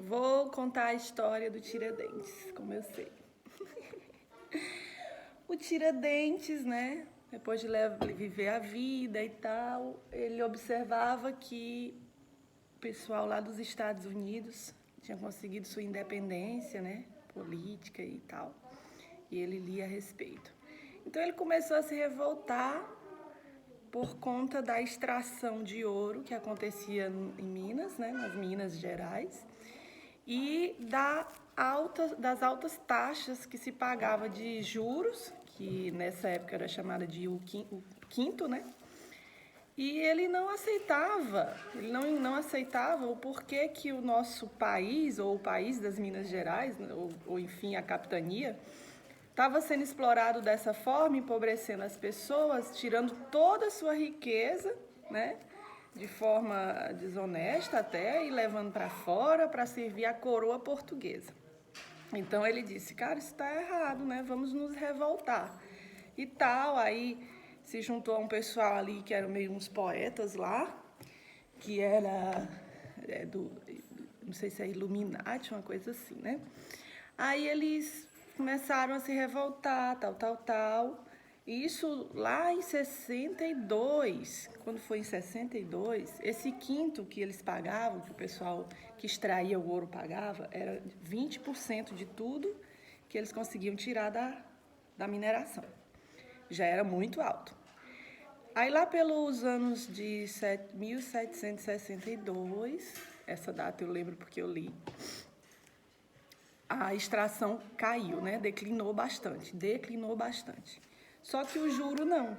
Vou contar a história do Tiradentes, como eu sei. O Tiradentes, né, depois de viver a vida e tal, ele observava que o pessoal lá dos Estados Unidos tinha conseguido sua independência, né, política e tal, e ele lia a respeito. Então ele começou a se revoltar por conta da extração de ouro que acontecia em Minas, né, nas Minas Gerais, e das altas taxas que se pagava de juros, que nessa época era chamada de o quinto, né? E ele não aceitava o porquê que o nosso país, ou o país das Minas Gerais, ou enfim, a capitania, estava sendo explorado dessa forma, empobrecendo as pessoas, tirando toda a sua riqueza, né? De forma desonesta até, e levando para fora para servir a coroa portuguesa. Então ele disse, cara, isso está errado, né? Vamos nos revoltar. E tal, aí se juntou a um pessoal ali que eram meio uns poetas lá, que era não sei se é Illuminati, uma coisa assim, né? Aí eles começaram a se revoltar, tal. Isso lá em 62, quando foi em 62, esse quinto que eles pagavam, que o pessoal que extraía o ouro pagava, era 20% de tudo que eles conseguiam tirar da mineração. Já era muito alto. Aí lá pelos anos de 1762, essa data eu lembro porque eu li, a extração caiu, né? Declinou bastante. Só que o juro não.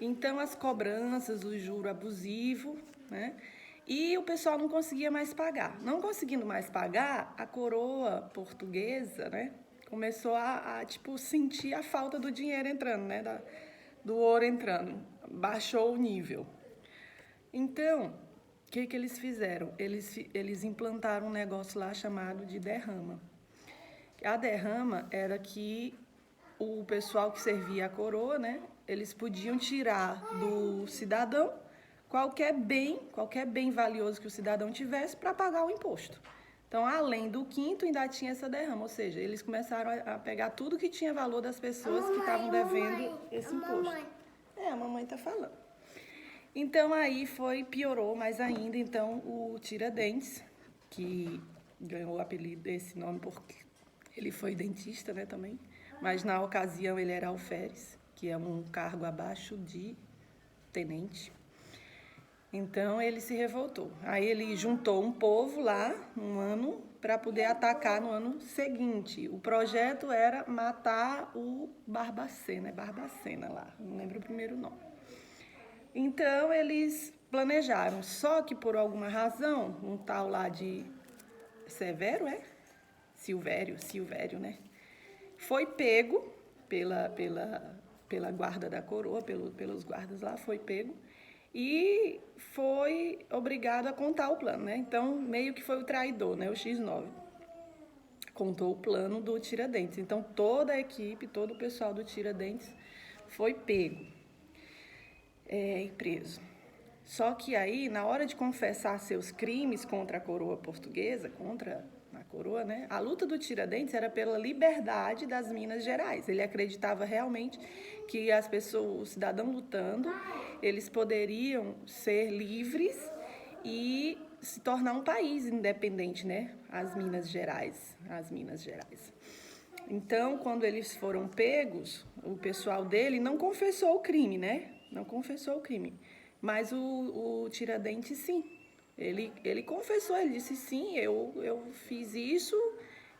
Então as cobranças, o juro abusivo, né? E o pessoal não conseguia mais pagar. Não conseguindo mais pagar, a coroa portuguesa, né? Começou a sentir a falta do dinheiro entrando, né? Do ouro entrando. Baixou o nível. Então, o que eles fizeram? Eles implantaram um negócio lá chamado de derrama. A derrama era que o pessoal que servia a coroa, né? Eles podiam tirar do cidadão qualquer bem valioso que o cidadão tivesse para pagar o imposto. Então, além do quinto, ainda tinha essa derrama, ou seja, eles começaram a pegar tudo que tinha valor das pessoas que estavam devendo esse imposto. A mamãe está falando. Então, aí piorou mais ainda, então, o Tiradentes, que ganhou o apelido desse nome porque ele foi dentista, né, também, mas na ocasião ele era alferes, que é um cargo abaixo de tenente. Então ele se revoltou. Aí ele juntou um povo lá um ano para poder atacar no ano seguinte. O projeto era matar o Barbacena lá, não lembro o primeiro nome. Então eles planejaram, só que por alguma razão, um tal lá de Severo, Silvério, né? Foi pego pela guarda da coroa, pelos guardas lá, foi pego e foi obrigado a contar o plano, né? Então, meio que foi o traidor, né? O X9. Contou o plano do Tiradentes. Então, toda a equipe, todo o pessoal do Tiradentes foi pego e preso. Só que aí, na hora de confessar seus crimes contra a coroa portuguesa, contra a coroa, né? A luta do Tiradentes era pela liberdade das Minas Gerais. Ele acreditava realmente que as pessoas, os cidadãos lutando, eles poderiam ser livres e se tornar um país independente, né? As Minas Gerais. Então, quando eles foram pegos, o pessoal dele não confessou o crime, né? Não confessou o crime. Mas o Tiradentes, sim. Ele confessou, ele disse, sim, eu fiz isso,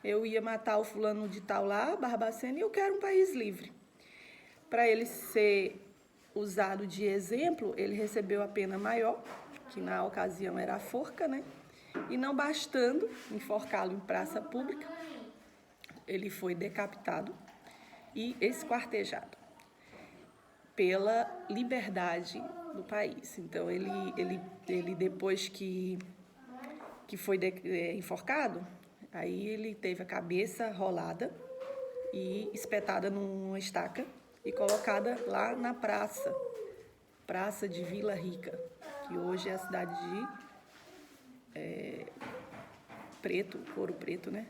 eu ia matar o fulano de tal lá, Barbacena, e eu quero um país livre. Para ele ser usado de exemplo, ele recebeu a pena maior, que na ocasião era a forca, né? E não bastando enforcá-lo em praça pública, ele foi decapitado e esquartejado pela liberdade do país. Então, ele depois que foi enforcado, aí ele teve a cabeça rolada e espetada numa estaca e colocada lá na praça de Vila Rica, que hoje é a cidade de preto, couro preto, né?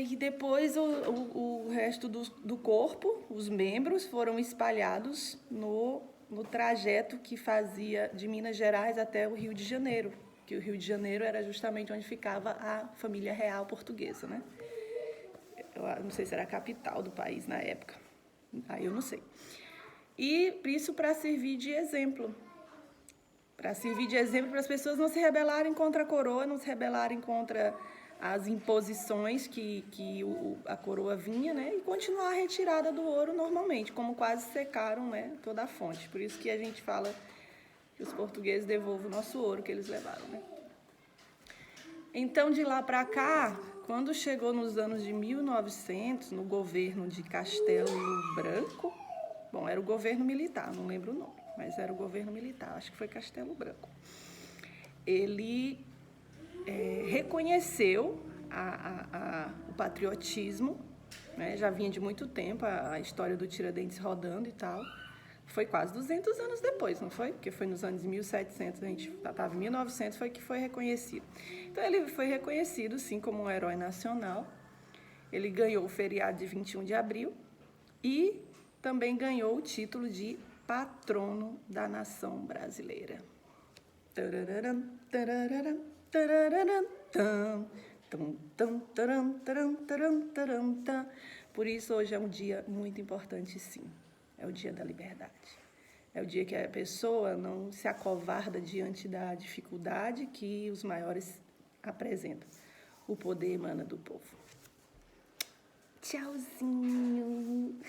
E depois o resto do corpo, os membros, foram espalhados no trajeto que fazia de Minas Gerais até o Rio de Janeiro, que o Rio de Janeiro era justamente onde ficava a família real portuguesa, né? Eu não sei se era a capital do país na época, aí eu não sei. E isso para servir de exemplo. Para servir de exemplo para as pessoas não se rebelarem contra a coroa, não se rebelarem contra as imposições que a coroa vinha, né? E continuar a retirada do ouro normalmente, como quase secaram, né, toda a fonte. Por isso que a gente fala que os portugueses devolvam o nosso ouro que eles levaram, né? Então, de lá para cá, quando chegou nos anos de 1900, no governo de Castelo Branco, bom, era o governo militar, não lembro o nome, mas era o governo militar, acho que foi Castelo Branco. Ele reconheceu o patriotismo, né? Já vinha de muito tempo a história do Tiradentes rodando e tal. Foi quase 200 anos depois, não foi? Porque foi nos anos 1700, a gente estava em 1900, foi que foi reconhecido. Então, ele foi reconhecido, sim, como um herói nacional. Ele ganhou o feriado de 21 de abril e também ganhou o título de patrono da nação brasileira. Tarararam, tarararam, tarararam, tam, tam, tam, taram, taram, taram, taram, tam. Por isso, hoje é um dia muito importante, sim. É o dia da liberdade. É o dia que a pessoa não se acovarda diante da dificuldade que os maiores apresentam. O poder emana do povo. Tchauzinho!